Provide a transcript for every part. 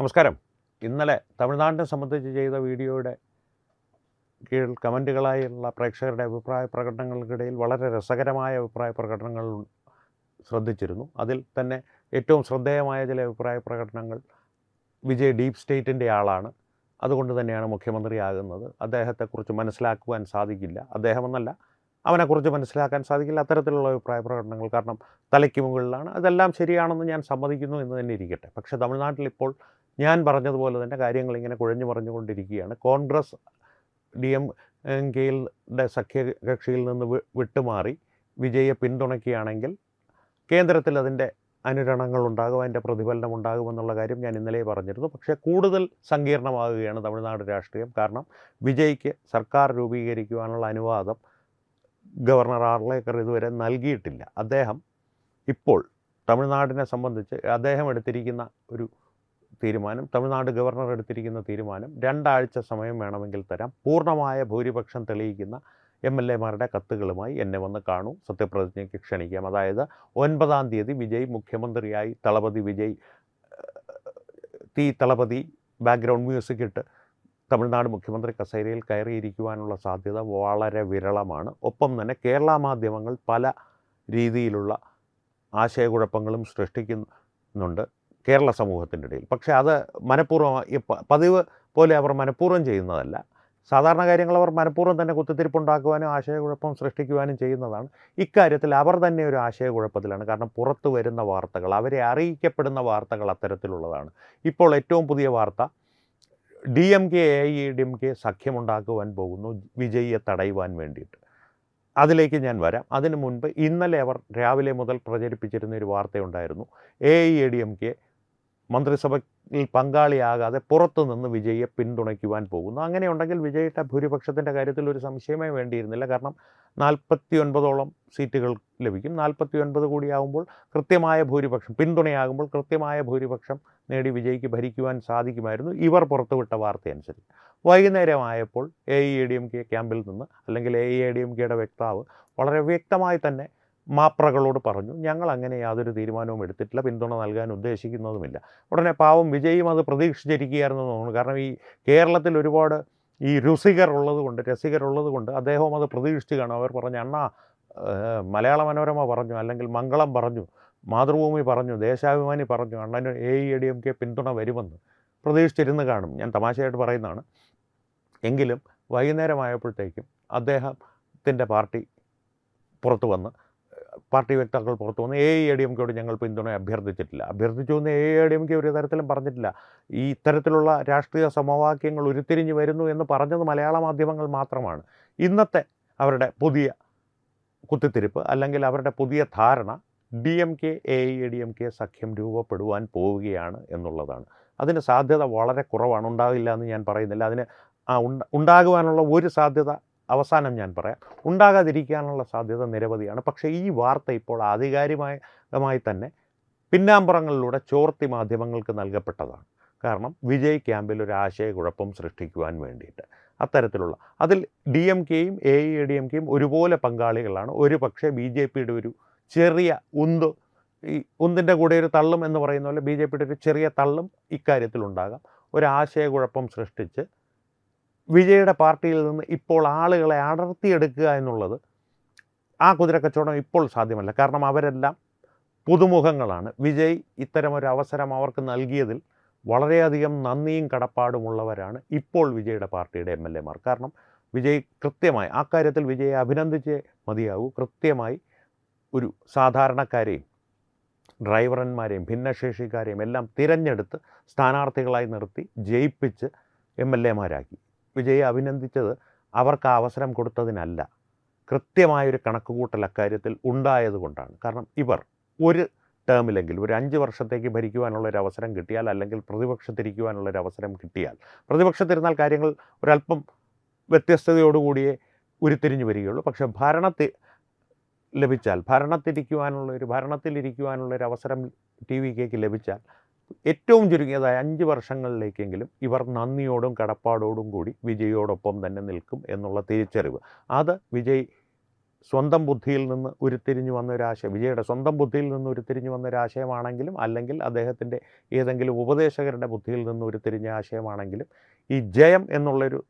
നമസ്കാരം. ഇന്നലെ തമിഴ്നാടിനെ സംബന്ധിച്ച് ചെയ്ത വീഡിയോയുടെ കീഴിൽ കമൻറ്റുകളായുള്ള പ്രേക്ഷകരുടെ അഭിപ്രായ പ്രകടനങ്ങൾക്കിടയിൽ വളരെ രസകരമായ അഭിപ്രായ പ്രകടനങ്ങൾ ശ്രദ്ധിച്ചിരുന്നു. അതിൽ തന്നെ ഏറ്റവും ശ്രദ്ധേയമായ ചില അഭിപ്രായ പ്രകടനങ്ങൾ, വിജയ് ഡീപ് സ്റ്റേറ്റിൻ്റെ ആളാണ്, അതുകൊണ്ട് തന്നെയാണ് മുഖ്യമന്ത്രിയാകുന്നത്, അദ്ദേഹത്തെക്കുറിച്ച് മനസ്സിലാക്കുവാൻ സാധിക്കില്ല, അദ്ദേഹമെന്നല്ല അവനെക്കുറിച്ച് മനസ്സിലാക്കാൻ സാധിക്കില്ല, അത്തരത്തിലുള്ള അഭിപ്രായ പ്രകടനങ്ങൾ. കാരണം തലയ്ക്ക് മുകളിലാണ്. അതെല്ലാം ശരിയാണെന്ന് ഞാൻ സമ്മതിക്കുന്നു എന്ന് തന്നെ ഇരിക്കട്ടെ. പക്ഷേ തമിഴ്നാട്ടിൽ ഇപ്പോൾ ഞാൻ പറഞ്ഞതുപോലെ തന്നെ കാര്യങ്ങൾ ഇങ്ങനെ കുഴഞ്ഞു മറിഞ്ഞുകൊണ്ടിരിക്കുകയാണ്. കോൺഗ്രസ് DMK-യുടെ സഖ്യകക്ഷിയിൽ നിന്ന് വിട്ടുമാറി വിജയെ പിന്തുണയ്ക്കുകയാണെങ്കിൽ കേന്ദ്രത്തിൽ അതിൻ്റെ അനുരണങ്ങളുണ്ടാകും, അതിൻ്റെ പ്രതിഫലനം ഉണ്ടാകുമെന്നുള്ള കാര്യം ഞാൻ ഇന്നലെ പറഞ്ഞിരുന്നു. പക്ഷേ കൂടുതൽ സങ്കീർണമാകുകയാണ് തമിഴ്നാട് രാഷ്ട്രീയം. കാരണം വിജയ്ക്ക് സർക്കാർ രൂപീകരിക്കുവാനുള്ള അനുവാദം ഗവർണർ ആർലേക്കർ ഇതുവരെ നൽകിയിട്ടില്ല. അദ്ദേഹം ഇപ്പോൾ തമിഴ്നാടിനെ സംബന്ധിച്ച് അദ്ദേഹം എടുത്തിരിക്കുന്ന ഒരു തീരുമാനം, തമിഴ്നാട് ഗവർണർ എടുത്തിരിക്കുന്ന തീരുമാനം, 2 ആഴ്ച സമയം വേണമെങ്കിൽ തരാം, പൂർണ്ണമായ ഭൂരിപക്ഷം തെളിയിക്കുന്ന MLA-മാരുടെ കത്തുകളുമായി എന്നെ വന്ന് കാണൂ, സത്യപ്രതിജ്ഞയ്ക്ക് ക്ഷണിക്കാം. അതായത് 9-ാം തീയതി വിജയ് മുഖ്യമന്ത്രിയായി തളപതി ബാക്ക്ഗ്രൗണ്ട് മ്യൂസിക് ഇട്ട് തമിഴ്നാട് മുഖ്യമന്ത്രി കസേരയിൽ കയറിയിരിക്കുവാനുള്ള സാധ്യത വളരെ വിരളമാണ്. ഒപ്പം തന്നെ കേരള മാധ്യമങ്ങൾ പല രീതിയിലുള്ള ആശയക്കുഴപ്പങ്ങളും സൃഷ്ടിക്കുന്നുണ്ട് കേരള സമൂഹത്തിൻ്റെ ഇടയിൽ. പക്ഷേ അത് മനഃപൂർവ്വം, പതിവ് പോലെ അവർ മനഃപൂർവ്വം ചെയ്യുന്നതല്ല. സാധാരണ കാര്യങ്ങൾ അവർ മനഃപൂർവ്വം തന്നെ കുത്തിത്തിരിപ്പുണ്ടാക്കുവാനും ആശയക്കുഴപ്പം സൃഷ്ടിക്കുവാനും ചെയ്യുന്നതാണ്. ഇക്കാര്യത്തിൽ അവർ തന്നെ ഒരു ആശയക്കുഴപ്പത്തിലാണ്. കാരണം പുറത്തു വരുന്ന വാർത്തകൾ, അവരെ അറിയിക്കപ്പെടുന്ന വാർത്തകൾ അത്തരത്തിലുള്ളതാണ്. ഇപ്പോൾ ഏറ്റവും പുതിയ വാർത്ത, DMK AIADMK സഖ്യമുണ്ടാക്കുവാൻ പോകുന്നു വിജയിയെ തടയുവാൻ വേണ്ടിയിട്ട്. അതിലേക്ക് ഞാൻ വരാം. അതിനു മുൻപ് ഇന്നലെ അവർ രാവിലെ മുതൽ പ്രചരിപ്പിച്ചിരുന്ന ഒരു വാർത്തയുണ്ടായിരുന്നു. AIADMK മന്ത്രിസഭയിൽ പങ്കാളിയാകാതെ പുറത്തുനിന്ന് വിജയിയെ പിന്തുണയ്ക്കുവാൻ പോകുന്നു. അങ്ങനെയുണ്ടെങ്കിൽ വിജയിയുടെ ഭൂരിപക്ഷത്തിൻ്റെ കാര്യത്തിൽ ഒരു സംശയമേ വേണ്ടിയിരുന്നില്ല. കാരണം 49ഓളം സീറ്റുകൾ ലഭിക്കും. 49 കൂടിയാകുമ്പോൾ കൃത്യമായ ഭൂരിപക്ഷം, പിന്തുണയാകുമ്പോൾ കൃത്യമായ ഭൂരിപക്ഷം നേടി വിജയിക്ക് ഭരിക്കുവാൻ സാധിക്കുമായിരുന്നു, ഇവർ പുറത്തുവിട്ട വാർത്തയനുസരിച്ച്. വൈകുന്നേരമായപ്പോൾ AIADMK ക്യാമ്പിൽ നിന്ന്, അല്ലെങ്കിൽ AIADMKയുടെ വക്താവ് വളരെ വ്യക്തമായി തന്നെ മാപ്രകളോട് പറഞ്ഞു, ഞങ്ങൾ അങ്ങനെ യാതൊരു തീരുമാനവും എടുത്തിട്ടില്ല, പിന്തുണ നൽകാൻ ഉദ്ദേശിക്കുന്നതുമില്ല. ഉടനെ പാവം വിജയും അത് പ്രതീക്ഷിച്ചിരിക്കുകയായിരുന്നു തോന്നുന്നു. കാരണം ഈ കേരളത്തിൽ ഒരുപാട് ഈ രസികർ ഉള്ളതുകൊണ്ട് അദ്ദേഹവും അത് പ്രതീക്ഷിച്ച് കാണും. അവർ പറഞ്ഞു, അണ്ണാ മലയാള മനോരമ പറഞ്ഞു, അല്ലെങ്കിൽ മംഗളം പറഞ്ഞു, മാതൃഭൂമി പറഞ്ഞു, ദേശാഭിമാനി പറഞ്ഞു, അണ്ണന് AIADMK പിന്തുണ വരുമെന്ന് പ്രതീക്ഷിച്ചിരുന്ന് കാണും. ഞാൻ തമാശയായിട്ട് പറയുന്നതാണ്. എങ്കിലും വൈകുന്നേരമായപ്പോഴത്തേക്കും അദ്ദേഹത്തിൻ്റെ പാർട്ടി വക്താക്കൾ പുറത്തു വന്ന് AIADMKയോട് ഞങ്ങൾ പിന്തുണ അഭ്യർത്ഥിച്ചു എന്ന് AIADMK ഒരു തരത്തിലും പറഞ്ഞിട്ടില്ല. ഈ ഇത്തരത്തിലുള്ള രാഷ്ട്രീയ സമവാക്യങ്ങൾ ഉരുത്തിരിഞ്ഞു വരുന്നു എന്ന് പറഞ്ഞത് മലയാള മാധ്യമങ്ങൾ മാത്രമാണ്. ഇന്നത്തെ അവരുടെ പുതിയ കുത്തിത്തിരിപ്പ്, അല്ലെങ്കിൽ അവരുടെ പുതിയ ധാരണ, DMK AIADMK സഖ്യം രൂപപ്പെടുവാൻ പോവുകയാണ് എന്നുള്ളതാണ്. അതിന് സാധ്യത വളരെ കുറവാണ്. ഉണ്ടാകില്ല എന്ന് ഞാൻ പറയുന്നില്ല. അതിന് ഉണ്ടാകുവാനുള്ള ഒരു സാധ്യത അവസാനം ഞാൻ പറയാം. ഉണ്ടാകാതിരിക്കാനുള്ള സാധ്യത നിരവധിയാണ്. പക്ഷേ ഈ വാർത്ത ഇപ്പോൾ ആധികാരികമായി തന്നെ പിന്നാമ്പുറങ്ങളിലൂടെ ചോർത്തി മാധ്യമങ്ങൾക്ക് നൽകപ്പെട്ടതാണ്. കാരണം വിജയ് ക്യാമ്പിൽ ഒരു ആശയക്കുഴപ്പം സൃഷ്ടിക്കുവാൻ വേണ്ടിയിട്ട് അത്തരത്തിലുള്ള, അതിൽ DMKയും AIADMKയും ഒരുപോലെ പങ്കാളികളാണ്. ഒരു പക്ഷേ BJPയുടെ ഒരു ചെറിയ ഈ ഉന്തിൻ്റെ കൂടെ ഒരു തള്ളും എന്ന് പറയുന്ന പോലെ BJPയുടെ ഒരു ചെറിയ തള്ളും ഇക്കാര്യത്തിലുണ്ടാകാം. ഒരു ആശയക്കുഴപ്പം സൃഷ്ടിച്ച് വിജയുടെ പാർട്ടിയിൽ നിന്ന് ഇപ്പോൾ ആളുകളെ അടർത്തിയെടുക്കുക എന്നുള്ളത്, ആ കുതിരക്കച്ചവടം ഇപ്പോൾ സാധ്യമല്ല. കാരണം അവരെല്ലാം പുതുമുഖങ്ങളാണ്. വിജയ് ഇത്തരമൊരു അവസരം അവർക്ക് നൽകിയതിൽ വളരെയധികം നന്ദിയും കടപ്പാടുമുള്ളവരാണ് ഇപ്പോൾ വിജയുടെ പാർട്ടിയുടെ MLA-മാർ. കാരണം വിജയ് കൃത്യമായി ആ കാര്യത്തിൽ വിജയെ അഭിനന്ദിച്ചേ മതിയാകൂ. കൃത്യമായി ഒരു സാധാരണക്കാരെയും ഡ്രൈവർമാരെയും ഭിന്നശേഷിക്കാരെയും എല്ലാം തിരഞ്ഞെടുത്ത് സ്ഥാനാർത്ഥികളായി നിർത്തി ജയിപ്പിച്ച് MLA-മാരാക്കി. വിജയെ അഭിനന്ദിച്ചത് അവർക്ക് ആ അവസരം കൊടുത്തതിനല്ല, കൃത്യമായൊരു കണക്കുകൂട്ടൽ അക്കാര്യത്തിൽ ഉണ്ടായതുകൊണ്ടാണ്. കാരണം ഇവർ ഒരു ടേമിലെങ്കിലും ഒരു 5 വർഷത്തേക്ക് ഭരിക്കുവാനുള്ളൊരു അവസരം കിട്ടിയാൽ, അല്ലെങ്കിൽ പ്രതിപക്ഷത്തിരിക്കുവാനുള്ളൊരു അവസരം കിട്ടിയാൽ, പ്രതിപക്ഷത്തിരുന്നാൽ കാര്യങ്ങൾ ഒരല്പം വ്യത്യസ്തതയോടുകൂടിയേ ഉരുത്തിരിഞ്ഞു വരികയുള്ളൂ. പക്ഷേ ഭരണത്തിലിരിക്കുവാനുള്ളൊരു അവസരം TVKക്ക് ലഭിച്ചാൽ ഏറ്റവും ചുരുങ്ങിയതായ 5 വർഷങ്ങളിലേക്കെങ്കിലും ഇവർ നന്ദിയോടും കടപ്പാടോടും കൂടി വിജയോടൊപ്പം തന്നെ നിൽക്കും എന്നുള്ള തിരിച്ചറിവ്, അത് വിജയ് സ്വന്തം ബുദ്ധിയിൽ നിന്ന് ഉരുത്തിരിഞ്ഞു വന്ന ഒരു ആശയം, വിജയുടെ സ്വന്തം ബുദ്ധിയിൽ നിന്ന് ഉരുത്തിരിഞ്ഞു വന്ന ഒരു ആശയമാണെങ്കിലും അല്ലെങ്കിൽ അദ്ദേഹത്തിൻ്റെ ഏതെങ്കിലും ഉപദേശകരുടെ ബുദ്ധിയിൽ നിന്ന് ഉരുത്തിരിഞ്ഞ ആശയമാണെങ്കിലും ഈ ജയം എന്നുള്ളൊരു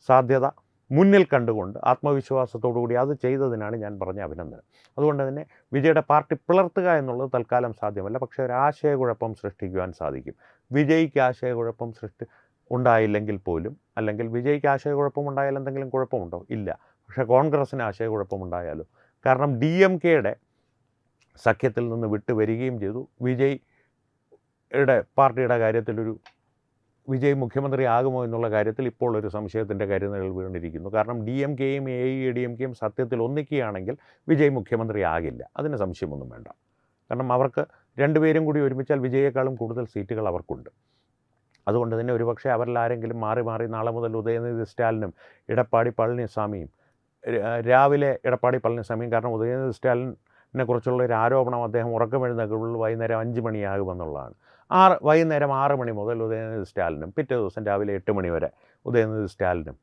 സാധ്യത മുന്നിൽ കണ്ടുകൊണ്ട് ആത്മവിശ്വാസത്തോടു കൂടി അത് ചെയ്തതിനാണ് ഞാൻ പറഞ്ഞ അഭിനന്ദനം. അതുകൊണ്ട് തന്നെ വിജയുടെ പാർട്ടി പിളർത്തുക എന്നുള്ളത് തൽക്കാലം സാധ്യമല്ല. പക്ഷേ ഒരു ആശയക്കുഴപ്പം സൃഷ്ടിക്കുവാൻ സാധിക്കും. വിജയ്ക്ക് ആശയക്കുഴപ്പം ഉണ്ടായില്ലെങ്കിൽ പോലും, അല്ലെങ്കിൽ വിജയ്ക്ക് ആശയക്കുഴപ്പം ഉണ്ടായാൽ എന്തെങ്കിലും കുഴപ്പമുണ്ടോ? ഇല്ല. പക്ഷേ കോൺഗ്രസ്സിന് ആശയക്കുഴപ്പമുണ്ടായാലോ? കാരണം DMKയുടെ സഖ്യത്തിൽ നിന്ന് വിട്ടു വരികയും ചെയ്തു. വിജയ്യുടെ പാർട്ടിയുടെ കാര്യത്തിലൊരു വിജയ് മുഖ്യമന്ത്രി ആകുമോ എന്നുള്ള കാര്യത്തിൽ ഇപ്പോൾ ഒരു സംശയത്തിൻ്റെ കരുനിഴൽ വീണിരിക്കുന്നു. കാരണം DMKയും AIADMKയും സത്യത്തിൽ ഒന്നിക്കുകയാണെങ്കിൽ വിജയ് മുഖ്യമന്ത്രി ആകില്ല. അതിന് സംശയമൊന്നും വേണ്ട. കാരണം അവർക്ക് രണ്ടുപേരും കൂടി ഒരുമിച്ചാൽ വിജയേക്കാളും കൂടുതൽ സീറ്റുകൾ അവർക്കുണ്ട്. അതുകൊണ്ട് തന്നെ ഒരുപക്ഷെ അവരിൽ ആരെങ്കിലും മാറി മാറി നാളെ മുതൽ ഉദയനിധി സ്റ്റാലിനും എടപ്പാടി പളനിസ്വാമിയും രാവിലെ എടപ്പാടി പളനിസ്വാമിയും, കാരണം ഉദയനിധി സ്റ്റാലിനെ കുറിച്ചുള്ള ഒരു ആരോപണം അദ്ദേഹം ഉറക്കമെഴുന്നേൽക്കുമ്പോൾ വൈകുന്നേരം 5 മണിയാകുമെന്നുള്ളതാണ്. വൈകുന്നേരം 6 മണി മുതൽ ഉദയനിധി സ്റ്റാലിനും പിറ്റേ ദിവസം രാവിലെ 8 മണി വരെ ഉദയനിധി സ്റ്റാലിനും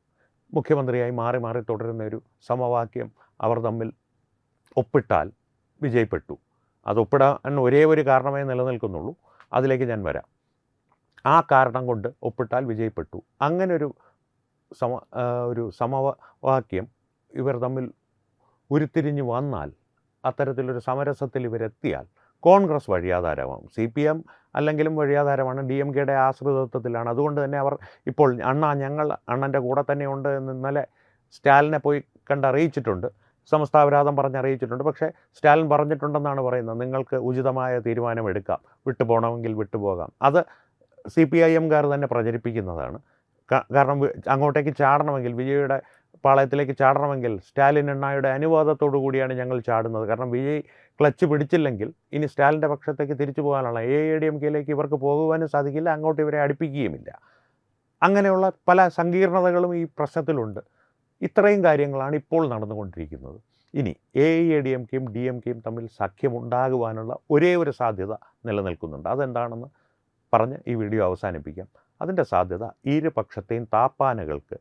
മുഖ്യമന്ത്രിയായി മാറി മാറി തുടരുന്ന ഒരു സമവാക്യം അവർ തമ്മിൽ ഒപ്പിട്ടാൽ വിജയപ്പെട്ടു. അത് ഒപ്പിടാൻ ഒരേ ഒരു കാരണമേ നിലനിൽക്കുന്നുള്ളൂ. അതിലേക്ക് ഞാൻ വരാം. ആ കാരണം കൊണ്ട് ഒപ്പിട്ടാൽ വിജയപ്പെട്ടു. അങ്ങനൊരു സമവാക്യം ഇവർ തമ്മിൽ ഉരുത്തിരിഞ്ഞു വന്നാൽ, അത്തരത്തിലൊരു സമരസത്തിൽ ഇവരെത്തിയാൽ കോൺഗ്രസ് വഴിയാധാരമാകും. CPM അല്ലെങ്കിലും വഴിയാധാരമാണ്. DMKയുടെ ആശ്രിതത്വത്തിലാണ്. അതുകൊണ്ട് തന്നെ അവർ ഇപ്പോൾ ഞങ്ങൾ അണ്ണൻ്റെ കൂടെ തന്നെയുണ്ട് എന്ന് ഇന്നലെ സ്റ്റാലിനെ പോയി കണ്ടറിയിച്ചിട്ടുണ്ട്. സമസ്താപരാധം പറഞ്ഞറിയിച്ചിട്ടുണ്ട്. പക്ഷേ സ്റ്റാലിൻ പറഞ്ഞിട്ടുണ്ടെന്നാണ് പറയുന്നത്, നിങ്ങൾക്ക് ഉചിതമായ തീരുമാനമെടുക്കാം, വിട്ടുപോകണമെങ്കിൽ വിട്ടുപോകാം. അത് CPIMകാർ തന്നെ പ്രചരിപ്പിക്കുന്നതാണ്. കാരണം അങ്ങോട്ടേക്ക് ചാടണമെങ്കിൽ, വിജയുടെ പാളയത്തിലേക്ക് ചാടണമെങ്കിൽ സ്റ്റാലിൻ അണ്ണായുടെ അനുവാദത്തോടു കൂടിയാണ് ഞങ്ങൾ ചാടുന്നത്. കാരണം വിജയ് ക്ലച്ച് പിടിച്ചില്ലെങ്കിൽ ഇനി സ്റ്റാലിൻ്റെ പക്ഷത്തേക്ക് തിരിച്ചു പോകാനുള്ള AIADMKയിലേക്ക് ഇവർക്ക് പോകുവാനും സാധിക്കില്ല, അങ്ങോട്ട് ഇവരെ അടുപ്പിക്കുകയുമില്ല. അങ്ങനെയുള്ള പല സങ്കീർണതകളും ഈ പ്രശ്നത്തിലുണ്ട്. ഇത്രയും കാര്യങ്ങളാണ് ഇപ്പോൾ നടന്നുകൊണ്ടിരിക്കുന്നത്. ഇനി AIADMKയും DMKയും തമ്മിൽ സഖ്യമുണ്ടാകുവാനുള്ള ഒരേ ഒരു സാധ്യത നിലനിൽക്കുന്നുണ്ട്. അതെന്താണെന്ന് പറഞ്ഞ് ഈ വീഡിയോ അവസാനിപ്പിക്കാം. അതിൻ്റെ സാധ്യത ഇരുപക്ഷത്തെയും താപ്പാനകൾക്ക്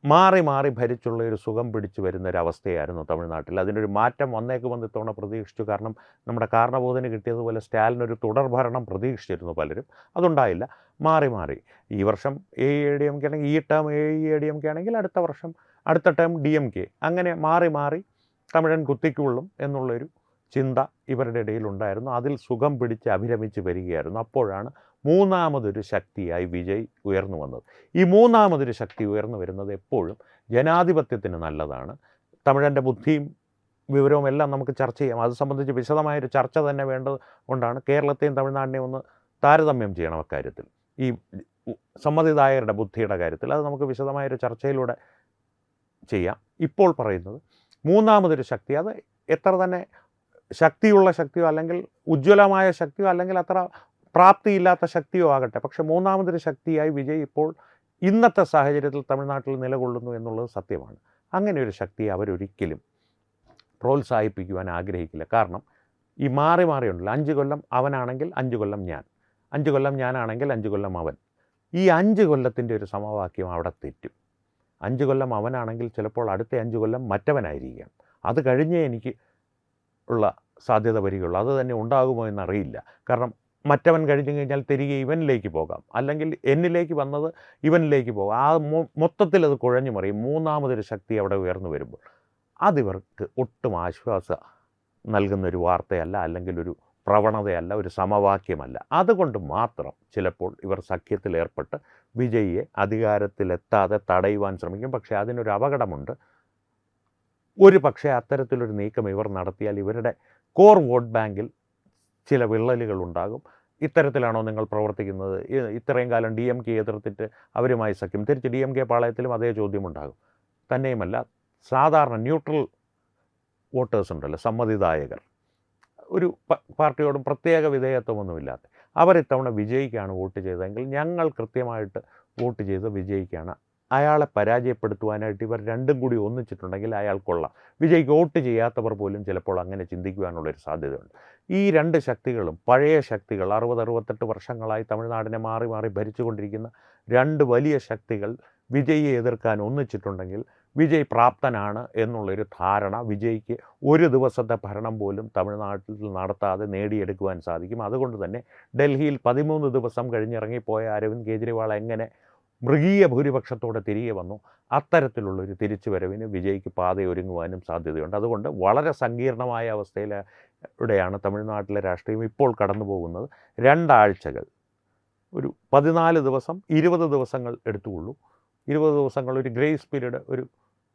മാറി മാറി ഭരിച്ചുള്ള ഒരു സുഖം പിടിച്ചു വരുന്നൊരവസ്ഥയായിരുന്നു തമിഴ്നാട്ടിൽ. അതിനൊരു മാറ്റം വന്നേക്കുമെന്ന് ഇത്തവണ പ്രതീക്ഷിച്ചു. കാരണം നമ്മുടെ കാരണബോധന് കിട്ടിയതുപോലെ സ്റ്റാലിനൊരു തുടർഭരണം പ്രതീക്ഷിച്ചിരുന്നു പലരും. അതുണ്ടായില്ല. മാറി മാറി ഈ വർഷം AIADMK ആണെങ്കിൽ, ഈ ടേം AIADMK ആണെങ്കിൽ അടുത്ത വർഷം അടുത്ത ടേം DMK, അങ്ങനെ മാറി മാറി തമിഴൻ കുത്തിക്കുള്ളും എന്നുള്ളൊരു ചിന്ത ഇവരുടെ ഇടയിലുണ്ടായിരുന്നു. അതിൽ സുഖം പിടിച്ച് അഭിരമിച്ച് വരികയായിരുന്നു. അപ്പോഴാണ് മൂന്നാമതൊരു ശക്തിയായി വിജയ് ഉയർന്നു വന്നത്. ഈ മൂന്നാമതൊരു ശക്തി ഉയർന്നു വരുന്നത് എപ്പോഴും ജനാധിപത്യത്തിന് നല്ലതാണ്. തമിഴൻ്റെ ബുദ്ധിയും വിവരവും എല്ലാം നമുക്ക് ചർച്ച ചെയ്യാം. അത് സംബന്ധിച്ച് വിശദമായൊരു ചർച്ച തന്നെ വേണ്ടത് കൊണ്ടാണ് കേരളത്തെയും തമിഴ്നാടിനെയും ഒന്ന് താരതമ്യം ചെയ്യണം അക്കാര്യത്തിൽ. ഈ സമ്മതിദായകരുടെ ബുദ്ധിയുടെ കാര്യത്തിൽ അത് നമുക്ക് വിശദമായൊരു ചർച്ചയിലൂടെ ചെയ്യാം. ഇപ്പോൾ പറയുന്നത് മൂന്നാമതൊരു ശക്തി, അത് എത്ര തന്നെ ശക്തിയുള്ള ശക്തിയോ അല്ലെങ്കിൽ ഉജ്ജ്വലമായ ശക്തിയോ അല്ലെങ്കിൽ അത്ര പ്രാപ്തിയില്ലാത്ത ശക്തിയോ ആകട്ടെ, പക്ഷേ മൂന്നാമതൊരു ശക്തിയായി വിജയ് ഇപ്പോൾ ഇന്നത്തെ സാഹചര്യത്തിൽ തമിഴ്നാട്ടിൽ നിലകൊള്ളുന്നു എന്നുള്ളത് സത്യമാണ്. അങ്ങനെ ഒരു ശക്തിയെ അവരൊരിക്കലും പ്രോത്സാഹിപ്പിക്കുവാൻ ആഗ്രഹിക്കില്ല. കാരണം ഈ മാറി മാറിയുണ്ടല്ലോ, 5 കൊല്ലം അവനാണെങ്കിൽ 5 കൊല്ലം ഞാൻ, 5 കൊല്ലം ഞാനാണെങ്കിൽ 5 കൊല്ലം അവൻ. ഈ 5 കൊല്ലത്തിൻ്റെ ഒരു സമവാക്യം അവിടെ തെറ്റും. 5 കൊല്ലം അവനാണെങ്കിൽ ചിലപ്പോൾ അടുത്ത 5 കൊല്ലം മറ്റവനായിരിക്കാം. അത് കഴിഞ്ഞേ എനിക്ക് ഉള്ള സാധ്യത വരികയുള്ളൂ. അത് തന്നെ ഉണ്ടാകുമോ എന്നറിയില്ല. കാരണം മറ്റവൻ കഴിഞ്ഞു കഴിഞ്ഞാൽ തിരികെ ഇവനിലേക്ക് പോകാം, അല്ലെങ്കിൽ എന്നിലേക്ക് വന്നത് ഇവനിലേക്ക് പോകാം. ആ മൊത്തത്തിൽ അത് കുഴഞ്ഞു മറിയും. മൂന്നാമതൊരു ശക്തി അവിടെ ഉയർന്നു വരുമ്പോൾ അതിവർക്ക് ഒട്ടും ആശ്വാസം നൽകുന്നൊരു വാർത്തയല്ല, അല്ലെങ്കിൽ ഒരു പ്രവണതയല്ല, ഒരു സമവാക്യമല്ല. അതുകൊണ്ട് മാത്രം ചിലപ്പോൾ ഇവർ സഖ്യത്തിലേർപ്പെട്ട് വിജയിയെ അധികാരത്തിലെത്താതെ തടയുവാൻ ശ്രമിക്കും. പക്ഷേ അതിനൊരു അപകടമുണ്ട്. ഒരു പക്ഷേ അത്തരത്തിലൊരു നീക്കം ഇവർ നടത്തിയാൽ ഇവരുടെ കോർ വോട്ട് ബാങ്കിൽ ചില വിള്ളലുകൾ ഉണ്ടാകും. ഇത്തരത്തിലാണോ നിങ്ങൾ പ്രവർത്തിക്കുന്നത്? ഇത്രയും കാലം DMK എതിർത്തിട്ട് അവരുമായി സഖ്യം, തിരിച്ച് DMK പാളയത്തിലും അതേ ചോദ്യമുണ്ടാകും. തന്നെയുമല്ല, സാധാരണ ന്യൂട്രൽ വോട്ടേഴ്സ് ഉണ്ടല്ലോ, സമ്മതിദായകർ, ഒരു പാർട്ടിയോടും പ്രത്യേക വിധേയത്വമൊന്നുമില്ലാത്ത അവരിത്തവണ വിജയിക്കാണ് വോട്ട് ചെയ്തതെങ്കിൽ ഞങ്ങൾ കൃത്യമായിട്ട് വോട്ട് ചെയ്ത് വിജയിക്കാണ്. അയാളെ പരാജയപ്പെടുത്തുവാനായിട്ട് ഇവർ രണ്ടും കൂടി ഒന്നിച്ചിട്ടുണ്ടെങ്കിൽ അയാൾ കൊള്ളാം. വിജയ്ക്ക് വോട്ട് ചെയ്യാത്തവർ പോലും ചിലപ്പോൾ അങ്ങനെ ചിന്തിക്കുവാനുള്ളൊരു സാധ്യതയുണ്ട്. ഈ രണ്ട് ശക്തികളും പഴയ ശക്തികൾ, 60-68 വർഷങ്ങളായി തമിഴ്നാടിനെ മാറി മാറി ഭരിച്ചുകൊണ്ടിരിക്കുന്ന രണ്ട് വലിയ ശക്തികൾ വിജയിയെ എതിർക്കാൻ ഒന്നിച്ചിട്ടുണ്ടെങ്കിൽ വിജയ് പ്രാപ്തനാണ് എന്നുള്ളൊരു ധാരണ വിജയ്ക്ക് ഒരു ദിവസത്തെ ഭരണം പോലും തമിഴ്നാട്ടിൽ നടത്താതെ നേടിയെടുക്കുവാൻ സാധിക്കും. അതുകൊണ്ട് തന്നെ ഡൽഹിയിൽ 13 ദിവസം കഴിഞ്ഞിറങ്ങിപ്പോയ അരവിന്ദ് കെജ്രിവാൾ എങ്ങനെ മൃഗീയ ഭൂരിപക്ഷത്തോടെ തിരികെ വന്നു, അത്തരത്തിലുള്ളൊരു തിരിച്ചുവരവിന് വിജയ്ക്ക് പാതയൊരുങ്ങുവാനും സാധ്യതയുണ്ട്. അതുകൊണ്ട് വളരെ സങ്കീർണമായ അവസ്ഥയിലൂടെയാണ് തമിഴ്നാട്ടിലെ രാഷ്ട്രീയം ഇപ്പോൾ കടന്നു പോകുന്നത്. 2 ആഴ്ചകൾ, ഒരു 14 ദിവസം 20 ദിവസങ്ങൾ എടുത്തുകൊള്ളൂ. 20 ദിവസങ്ങൾ, ഒരു ഗ്രേസ് പീരീഡ് ഒരു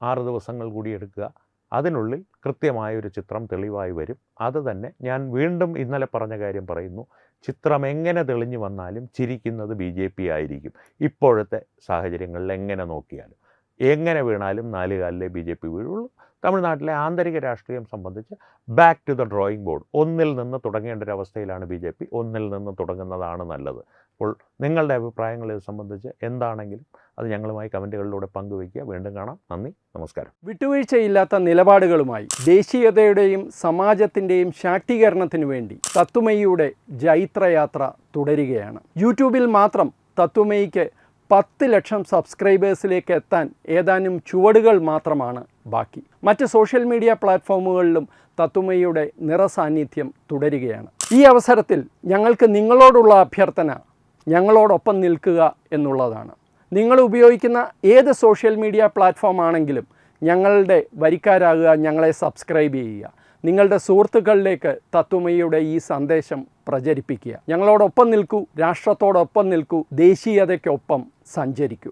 6 ദിവസങ്ങൾ കൂടി എടുക്കുക. അതിനുള്ളിൽ കൃത്യമായൊരു ചിത്രം തെളിവായി വരും. അത് തന്നെ ഞാൻ വീണ്ടും ഇന്നലെ പറഞ്ഞ കാര്യം പറയുന്നു. ചിത്രം എങ്ങനെ തെളിഞ്ഞു വന്നാലും ചിരിക്കുന്നത് BJP ആയിരിക്കും. ഇപ്പോഴത്തെ സാഹചര്യങ്ങളിൽ എങ്ങനെ നോക്കിയാലും, എങ്ങനെ വീണാലും 4 കാലിലേ BJP വീഴുള്ളൂ. തമിഴ്നാട്ടിലെ ആന്തരിക രാഷ്ട്രീയം സംബന്ധിച്ച് back to the drawing board, ഒന്നിൽ നിന്ന് തുടങ്ങേണ്ട ഒരു അവസ്ഥയിലാണ് BJP. ഒന്നിൽ നിന്ന് തുടങ്ങുന്നതാണ് നല്ലത്. അപ്പോൾ നിങ്ങളുടെ അഭിപ്രായങ്ങൾ ഇത് സംബന്ധിച്ച് എന്താണെങ്കിലും അത് ഞങ്ങളുമായി കമൻറ്റുകളിലൂടെ പങ്കുവയ്ക്കുക. വീണ്ടും കാണാം. നന്ദി, നമസ്കാരം. വിട്ടുവീഴ്ചയില്ലാത്ത നിലപാടുകളുമായി ദേശീയതയുടെയും സമാജത്തിൻ്റെയും ശാക്തീകരണത്തിനു വേണ്ടി തത്വമയിയുടെ ജൈത്രയാത്ര തുടരുകയാണ്. യൂട്യൂബിൽ മാത്രം തത്വമയിക്ക് 10 ലക്ഷം സബ്സ്ക്രൈബേഴ്സിലേക്ക് എത്താൻ ഏതാനും ചുവടുകൾ മാത്രമാണ് ബാക്കി. മറ്റ് സോഷ്യൽ മീഡിയ പ്ലാറ്റ്ഫോമുകളിലും തത്വമയിയുടെ നിറസാന്നിധ്യം തുടരുകയാണ്. ഈ അവസരത്തിൽ ഞങ്ങൾക്ക് നിങ്ങളോടുള്ള അഭ്യർത്ഥന, ഞങ്ങളോടൊപ്പം നിൽക്കുക എന്നുള്ളതാണ്. നിങ്ങൾ ഉപയോഗിക്കുന്ന ഏത് സോഷ്യൽ മീഡിയ പ്ലാറ്റ്ഫോം ആണെങ്കിലും ഞങ്ങളുടെ വരിക്കാരാകുക, ഞങ്ങളെ സബ്സ്ക്രൈബ് ചെയ്യുക. നിങ്ങളുടെ സുഹൃത്തുക്കളിലേക്ക് തത്വമയിയുടെ ഈ സന്ദേശം പ്രചരിപ്പിക്കുക. ഞങ്ങളോടൊപ്പം നിൽക്കൂ, രാഷ്ട്രത്തോടൊപ്പം നിൽക്കൂ, ദേശീയതയ്ക്കൊപ്പം സഞ്ചരിക്കൂ.